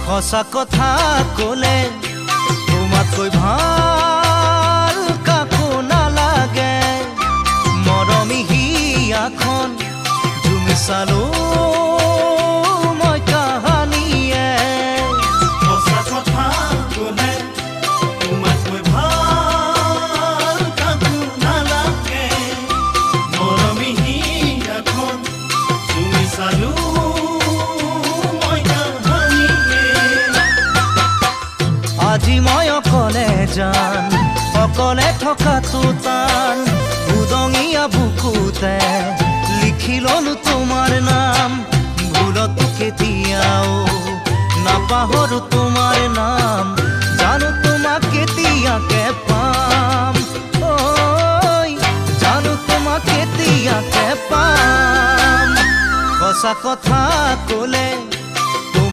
সঁচা কথা ক'লে তোমাতকৈ ভাল কাকো নালাগে মৰমী হিয়াখন তুমি চালো মই কাহানিয়ে সঁচা কথা ক'লে তোমাতকৈ ভাল কাকো নালাগে মৰমী হিয়াখন তুমি চালো আজি মই অকলে যান অকলে থকাটো টান উদঙীয়া বুকুতে লিখি ললো তোমাৰ নাম ভুলতো কেতিয়াও নাপাহৰো তোমাৰ নাম জানো তোমাক কেতিয়াকে পাম ঐ জানো তোমাক কেতিয়াকে পাম সঁচা কথা ক'লে